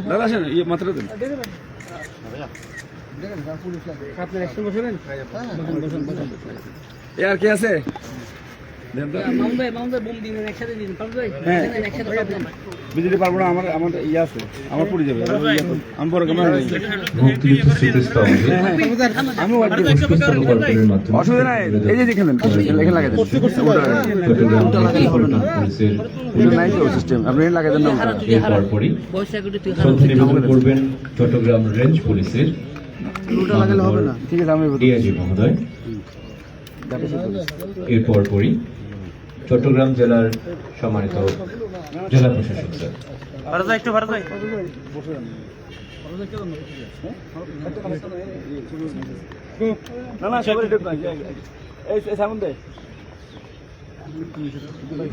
দাদা আসেন, ইয়ে মাত্রা দেন। আর কে আছে? বিজেপি পারবো না, আমার আমার ইয়ে আছে, আমার পড়ে যাবে, আমি বড় ক্যামেরা নেই। আমি অসুবিধা নাই, এই যে দেখেন লেখা লাগাই নাই তো সিস্টেম, আপনি লাগাই দেন না। করবেন চট্টগ্রাম রেঞ্জ পুলিশের ঠিক আছে, আমি ডিআইজি মহোদয়। এরপর পরই চট্টগ্রাম জেলার সম্মানিত জেলা প্রশাসক স্যার। না না সবাই সামন দেয়।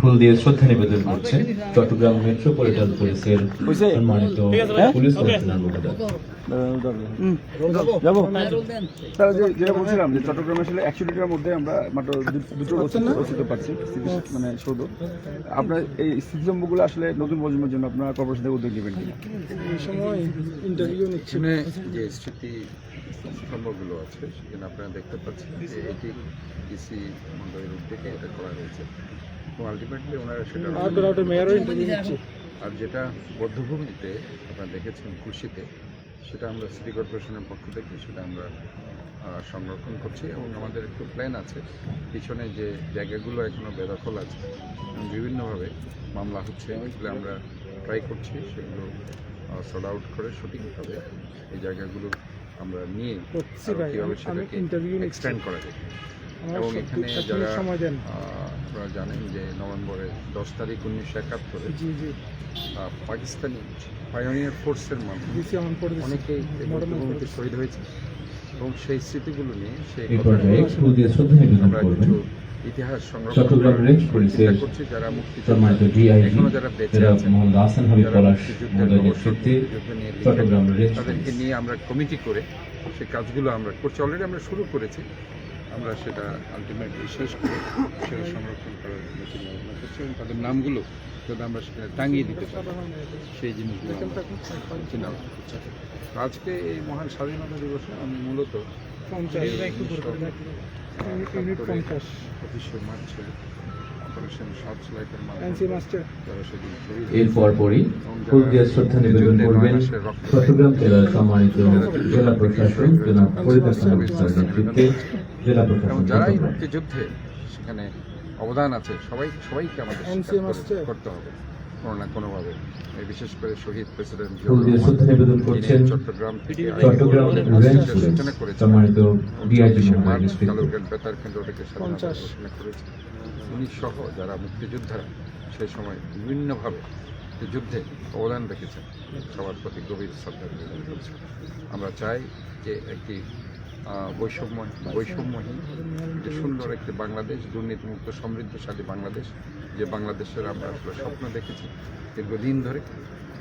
ফুল দিয়ে শ্রদ্ধা নিবেদন করছেন চট্টগ্রাম মেট্রোপলিটন পুলিশের সম্মানিত পুলিশ কমিশনার মহোদয়। যাবো স্যার, যেটা বলছিলাম যে চট্টগ্রামে আসলে 100 লিটারের মধ্যে আমরা মাত্র দুটো ওষুধ পাচ্ছি, মানে সৌদ। আপনার এই স্মৃতিস্তম্ভগুলো আসলে নতুন প্রজন্মের জন্য আপনারা কর্পোরেশন থেকে উদ্যোগ নেবেন কিনা? এই সময় ইন্টারভিউ নিচ্ছে যে স্মৃতি স্তম্ভগুলো আছে সেখানে আপনারা দেখতে পাচ্ছেন যে এটি ইসি মন্ডলের উদ্যোগে এটা করা হয়েছে এবং আলটিমেটলি ওনারা সেটা আর যেটা বদ্ধভূমিতে আপনারা দেখেছেন খুশিতে, সেটা আমরা সিটি কর্পোরেশনের পক্ষ থেকে সেটা আমরা সংরক্ষণ করছি এবং আমাদের একটু প্ল্যান আছে পিছনে যে জায়গাগুলো এখনও বেদখল আছে এবং বিভিন্নভাবে মামলা হচ্ছে, এগুলো আমরা ট্রাই করছি সেগুলো সর্ট আউট করে সঠিকভাবে এই জায়গাগুলো আমরা নিয়ে কীভাবে সেটাকে এক্সটেন্ড করা যায়। এবং এখানে যারা আপনারা জানেন যে নভেম্বরের 10 তারিখ 1971 পাকিস্তানি পাইওনিয়ার ফোর্সের মাধ্যমে অনেকেই বদ্ধভূমিতে শহীদ হয়েছে এবং সেই স্মৃতিগুলো নিয়ে আমরা কিছু ইতিহাস সংরক্ষণ করছি, যারা মুক্তিযোদ্ধা এখনো যারা বেঁচে আছেন, তাদেরকে নিয়ে আমরা কমিটি করে সেই কাজগুলো আমরা করছি, অলরেডি আমরা শুরু করেছি। আমরা সেটা আলটিমেটলি শেষ করে সেটা সংরক্ষণ করার চিন্তা ভাবনা করছি এবং তাদের নামগুলো যাতে আমরা সেখানে টাঙিয়ে দিতে পারি সেই জিনিসগুলো চিন্তা ভাবনা করছি। আজকে এই মহান স্বাধীনতা দিবসে আমি মূলত 25 মার্চে অপারেশন সার্চলাইটের মাধ্যমে এরপর পরই ফুল দিয়ে শ্রদ্ধা নিবেদন করবেন চট্টগ্রাম জেলার সম্মানিত জেলা প্রশাসক জনাব ফরিদা খানম স্যার নেতৃত্বে জেলা প্রশাসন। যারাই মুক্তিযুদ্ধে সেখানে অবদান আছে সবাইকে আমাদের করতে হবে কোনো না কোনোভাবে। বিশেষ করে শহীদ প্রেসিডেন্ট চট্টগ্রাম রেঞ্জ সম্মানিত ডিআইজি বেতার কেন্দ্রটাকে স্বাধীনতা ঘোষণা করেছে উনি সহ যারা মুক্তিযোদ্ধারা সেই সময় বিভিন্নভাবে যুদ্ধে অবদান রেখেছেন সবার প্রতি গভীর শ্রদ্ধা নিবেদন করছে। আমরা চাই যে একটি বৈষম্যহীন একটি সুন্দর একটি বাংলাদেশ, দুর্নীতিমুক্ত সমৃদ্ধশালী বাংলাদেশ, যে বাংলাদেশের আমরা আসলে স্বপ্ন দেখেছি দীর্ঘদিন ধরে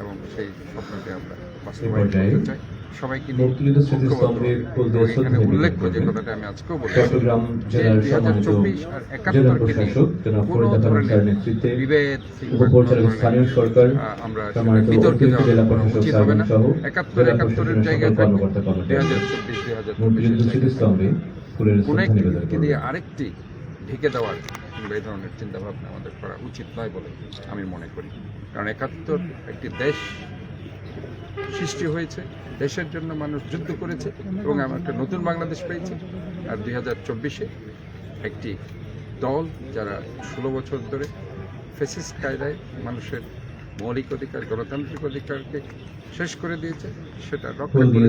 এবং সেই স্বপ্নকে আমরা বাস্তবায়ন করতে চাই। সবাইকে নিয়ে এখানে উল্লেখ্য যে কথাটা আমি আজকেও বলছি, 2024 আর 71কে নিয়ে কোনো ধরনের বিভেদ আমরা বিতর্কে যাওয়া উচিত হবে না। 71-71-এর জায়গায় থাকবে 2024-2024 কোনো একটি দিয়ে আরেকটি ঢেকে দেওয়ার কিংবা এই ধরনের চিন্তাভাবনা আমাদের করা উচিত নয় বলে আমি মনে করি। কারণ 71 একটি দেশ সৃষ্টি হয়েছে, দেশের জন্য মানুষ যুদ্ধ করেছে এবং আমরা একটা নতুন বাংলাদেশ পেয়েছি। আর 2024-এ একটি দল যারা 16 বছর ধরে ফ্যাসিস্ট কায়দায় মানুষের মৌলিক অধিকার, গণতান্ত্রিক অধিকারকে শেষ করে দিয়েছে, সেটা রক্ষা করে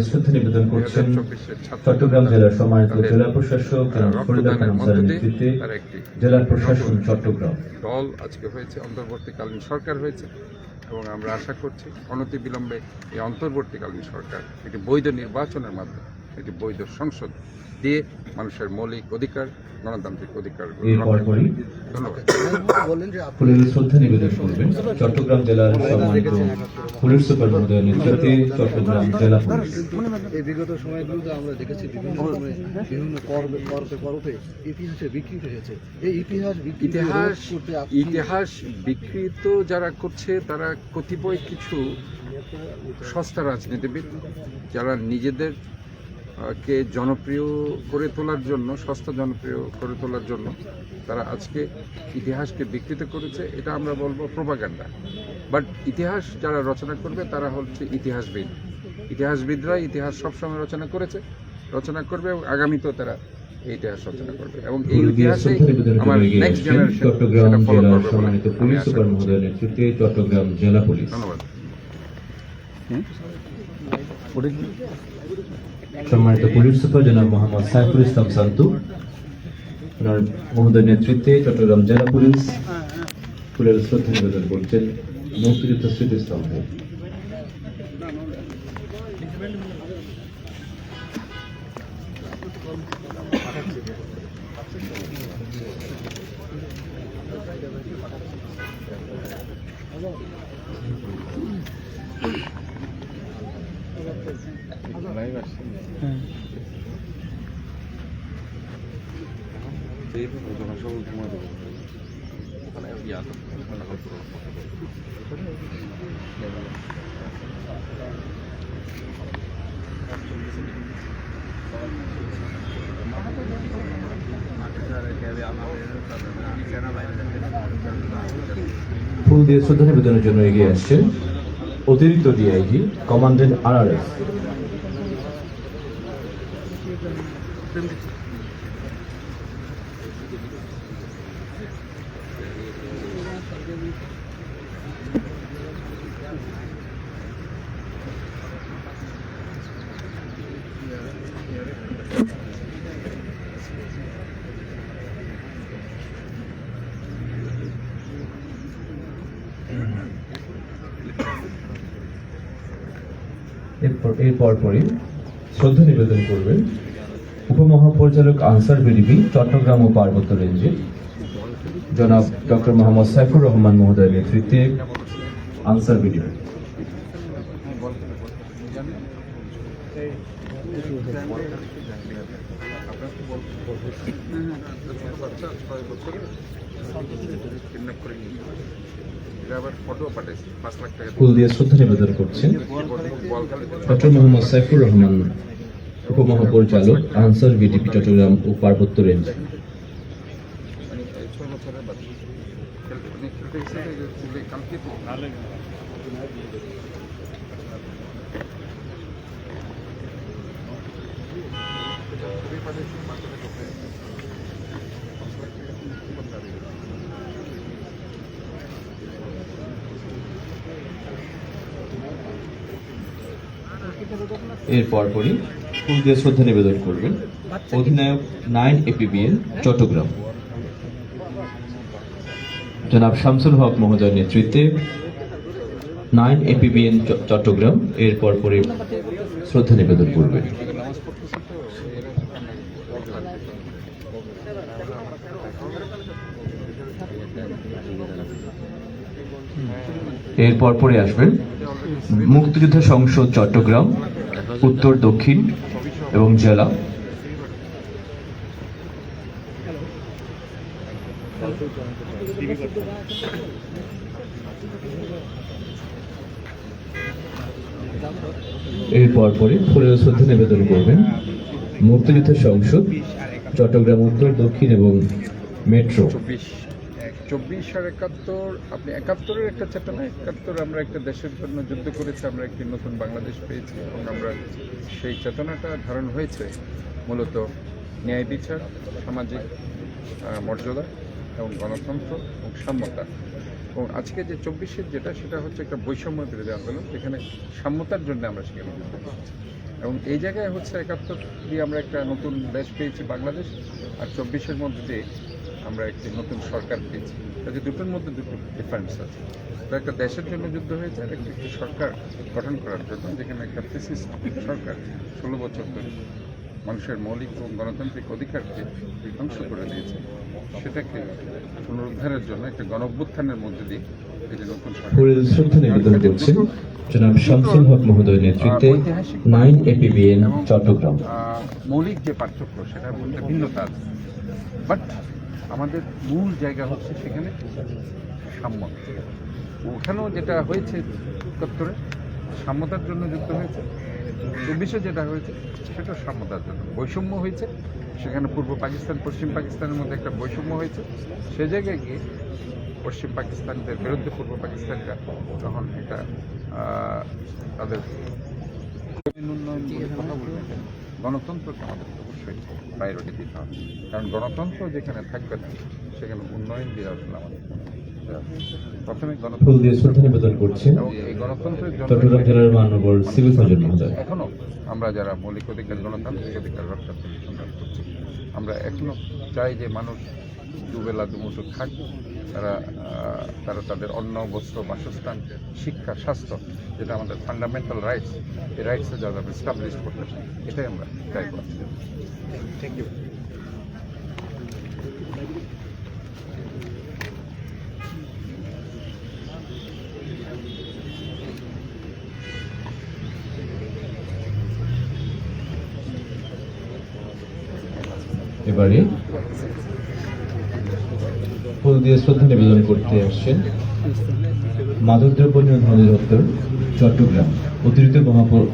চট্টগ্রাম জেলার সম্মানিত জেলা প্রশাসক রক্তদানের মধ্যে দিয়ে তার একটি জেলা প্রশাসন চট্টগ্রাম দল আজকে হয়েছে, অন্তর্বর্তীকালীন সরকার হয়েছে এবং আমরা আশা করছি অনতিবিলম্বে এই অন্তর্বর্তীকালীন সরকার একটি বৈধ নির্বাচনের মাধ্যমে একটি বৈধ সংসদ দিয়ে মানুষের মৌলিক অধিকার, গণতান্ত্রিক অধিকার। এর পরপরই ধন্যবাদ। ফুলের শ্রদ্ধা নিবেদন করবেন চট্টগ্রাম জেলার সম্মানিত পুলিশ সুপার মহোদয়ের নেতৃত্বে চট্টগ্রাম জেলা পুলিশ। এই বিগত সময়গুলোতে আমরা দেখেছি বিভিন্ন সময়ে বিভিন্ন পর্বে ইতিহাসে বিকৃত হয়েছে। এই ইতিহাস বিকৃতি রোধ করতে ইতিহাস বিকৃত যারা করছে তারা কতিপয় কিছু সস্তা রাজনীতিবিদ যারা নিজেদের কে জনপ্রিয় করে তোলার জন্য, সস্তা জনপ্রিয় করে তোলার জন্য তারা আজকে ইতিহাসকে বিকৃত করেছে। এটা আমরা বলবো প্রোপাগান্ডা। বাট ইতিহাস যারা রচনা করবে তারা হচ্ছে ইতিহাসবিদ। ইতিহাসবিদরা ইতিহাস সবসময় রচনা করেছে, রচনা করবে এবং আগামীতেও তারা এই ইতিহাস রচনা করবে এবং এই ইতিহাসে আমার নেক্সট জেনারেশন চট্টগ্রাম সেটা ফলো জেলার করবে সম্মানিত বলে পুলিশ আমি আশা সুপার করছি। মহোদয়ের নেতৃত্বে চট্টগ্রাম জেলা পুলিশ। ধন্যবাদ। ওটা কি? সম্মানিত পুলিশ সুপার জনাব মোহাম্মদ সাইফুল ইসলাম শান্তু, ওনার মহোদয়ের নেতৃত্বে চট্টগ্রাম জেলা পুলিশ ফুলের শ্রদ্ধা নিবেদন করছেন মুক্তিযুদ্ধ স্মৃতিস্তম্ভে। ফুল দিয়ে শ্রদ্ধা নিবেদনের জন্য এগিয়ে আসছেন অতিরিক্ত ডিআইজি কমান্ডেন্ট RRF। এর পরপরই শ্রদ্ধা নিবেদন করবেন উপমহাপরিচালক আনসার বিডিবি চট্টগ্রাম ও পার্বত্য রেঞ্জের জনাব ডক্টর মোহাম্মদ সাইফুর রহমান মহোদয়ের নেতৃত্বে আনসার বিডিবি। ফুল দিয়ে শ্রদ্ধা নিবেদন করছেন ডক্টর মোহাম্মদ সাইফুর রহমান উপমহাপরিচালক আনসার বিডিপি চট্টগ্রাম ও পার্বত্য রেঞ্জ। এর পরপরই ফুল দিয়ে শ্রদ্ধা নিবেদন করবেন অধিনায়ক 9 APBN চট্টগ্রাম জনাব শামসুল হক মহোদয়ের নেতৃত্বে 9 APBN চট্টগ্রাম এর পরপরই শ্রদ্ধা নিবেদন করবেন। এর পরপরই আসবেন মুক্তিযুদ্ধ সংসদ চট্টগ্রাম উত্তর দক্ষিণ এবং জেলা এর পরপরই ফুলের শ্রদ্ধা নিবেদন করবেন মুক্তিযুদ্ধ সংসদ চট্টগ্রাম উত্তর দক্ষিণ এবং মেট্রো। 24 আর 71 আপনি 71-এর একটা চেতনা, 71 আমরা একটা দেশের জন্য যুদ্ধ করেছি, আমরা একটি নতুন বাংলাদেশ পেয়েছি এবং আমরা সেই চেতনাটা ধারণ হয়েছে মূলত ন্যায় বিচার, সামাজিক মর্যাদা এবং গণতন্ত্র এবং সাম্যতা। এবং আজকে যে 24-এর যেটা সেটা হচ্ছে একটা বৈষম্য বিরোধী আন্দোলন, যেখানে সাম্যতার জন্য আমরা সেখানে যুদ্ধ করেছি এবং এই জায়গায় হচ্ছে 71 দিয়ে আমরা একটা নতুন দেশ পেয়েছি বাংলাদেশ, আর 24-এর মধ্যে দিয়ে আমরা একটি নতুন সরকার পেয়েছি। কাজে দুটোর মধ্যে দুটো ডিফারেন্স আছে। একটা দেশের জন্য যুদ্ধ হয়েছে আর একটি সরকার গঠন করার জন্য, যেখানে একটা ফ্যাসিস্ট সরকার 16 বছর ধরে মানুষের মৌলিক এবং গণতান্ত্রিক অধিকারকে ধ্বংস করে দিয়েছে, সেটাকে পুনরুদ্ধারের জন্য একটা গণঅভ্যুত্থানের মধ্যে দিয়ে এই যে নতুন সরকার ফুলের শ্রদ্ধা নিবেদন করছেন জনাব শামসুল হক মহোদয়ের নেতৃত্বে 9 APBN চট্টগ্রাম। মৌলিক যে পার্থক্য সেটার মধ্যে ভিন্নতা আছে, বাট আমাদের মূল জায়গা হচ্ছে সেখানে সাম্য। ওখানেও যেটা হয়েছে 71-এ সাম্যতার জন্য যুক্ত হয়েছে, 24-এ যেটা হয়েছে সেটা সাম্যতার জন্য। বৈষম্য হয়েছে সেখানে পূর্ব পাকিস্তান পশ্চিম পাকিস্তানের মধ্যে একটা বৈষম্য হয়েছে, সে জায়গায় গিয়ে পশ্চিম পাকিস্তানদের বিরুদ্ধে পূর্ব পাকিস্তানরা তখন একটা তাদের উন্নয়ন নিয়ে কথা বলবেন। গণতন্ত্রকে আমাদের অবশ্যই প্রায়োরিটি দিতে হবে, কারণ গণতন্ত্র যেখানে থাকবে না সেখানে উন্নয়ন দিয়ে আসলে আমাদের প্রথমে ফুল দিয়ে শ্রদ্ধা নিবেদন করছেন এবং এই গণতন্ত্রের জন্য চট্টগ্রাম জেলার মহানগর সিভিল সার্জন মহোদয়। এখনো আমরা যারা মৌলিক অধিকার গণতান্ত্রিক অধিকার রক্ষার জন্য সংগ্রাম করছি, আমরা এখনো চাই যে মানুষ দুবেলা দুমুঠো খাক, তারা তাদের অন্ন বস্ত্র বাসস্থান শিক্ষা স্বাস্থ্য যেটা আমাদের ফান্ডামেন্টাল রাইটস, এই রাইটসে যারা আমরা এস্টাবলিশ করতে চাই, এটাই আমরা ট্রাই করছি। Thank you. এবারে ফুল দিয়ে শ্রদ্ধা নিবেদন করতে আসছেন মাদকদ্রব্য নিয়ন্ত্রণ অধিদপ্তর চট্টগ্রাম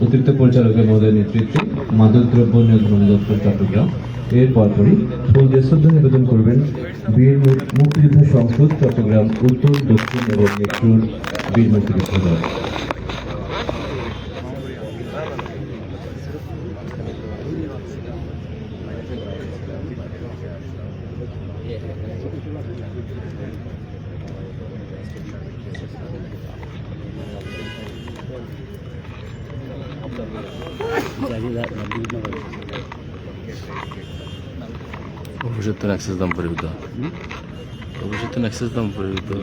অতিরিক্ত পরিচালকের মহোদয়ের নেতৃত্বে মাদকদ্রব্য নিয়ন্ত্রণ অধিদপ্তর চট্টগ্রাম। এর পরপরই ফুল দিয়ে শ্রদ্ধা নিবেদন করবেন বীর মুক্তিযোদ্ধা সংসদ চট্টগ্রাম উত্তর দক্ষিণ এবং মেট্রোর বীর মুক্তিযোদ্ধা দল। Objeto nexus dam período. Objeto nexus dam período.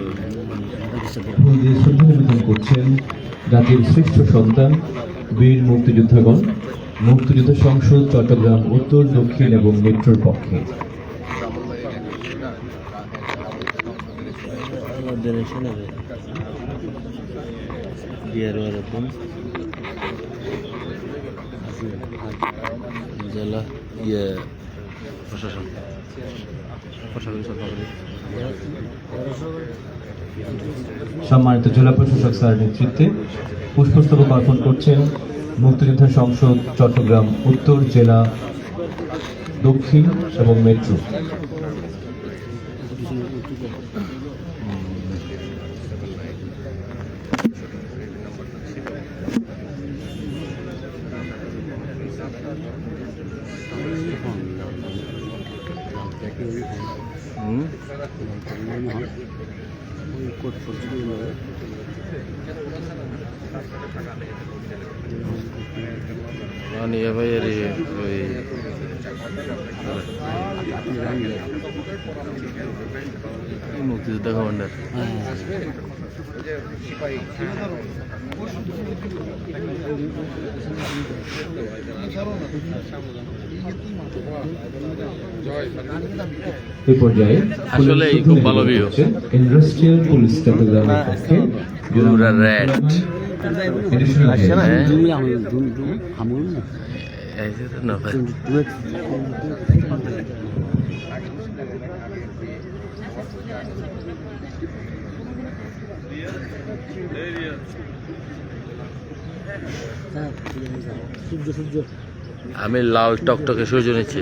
ফুল দিয়ে শ্রদ্ধা নিবেদন করছেন জাতির শ্রেষ্ঠ সন্তান বীর মুক্তিযোদ্ধাগণ মুক্তিযুদ্ধ সংসদ চট্টগ্রাম উত্তর দক্ষিণ এবং মেট্রোর পক্ষে। জেলা প্রশাসন সম্মানিত জেলা প্রশাসক স্যার নেতৃত্বে পুষ্পস্তবক অর্পণ করছেন মুক্তিযোদ্ধা সংসদ চট্টগ্রাম উত্তর জেলা দক্ষিণ এবং metro. Ini apa ya di মুক্তিযোদ্ধা কমান্ডার এই পর্যায়ে আসলে খুব ভালো ভিউ ইন্ডাস্ট্রিয়াল পুলিশ চট্টগ্রামের পক্ষে পুরা রেড আমি লাল টকটকে সূর্য নিচ্ছি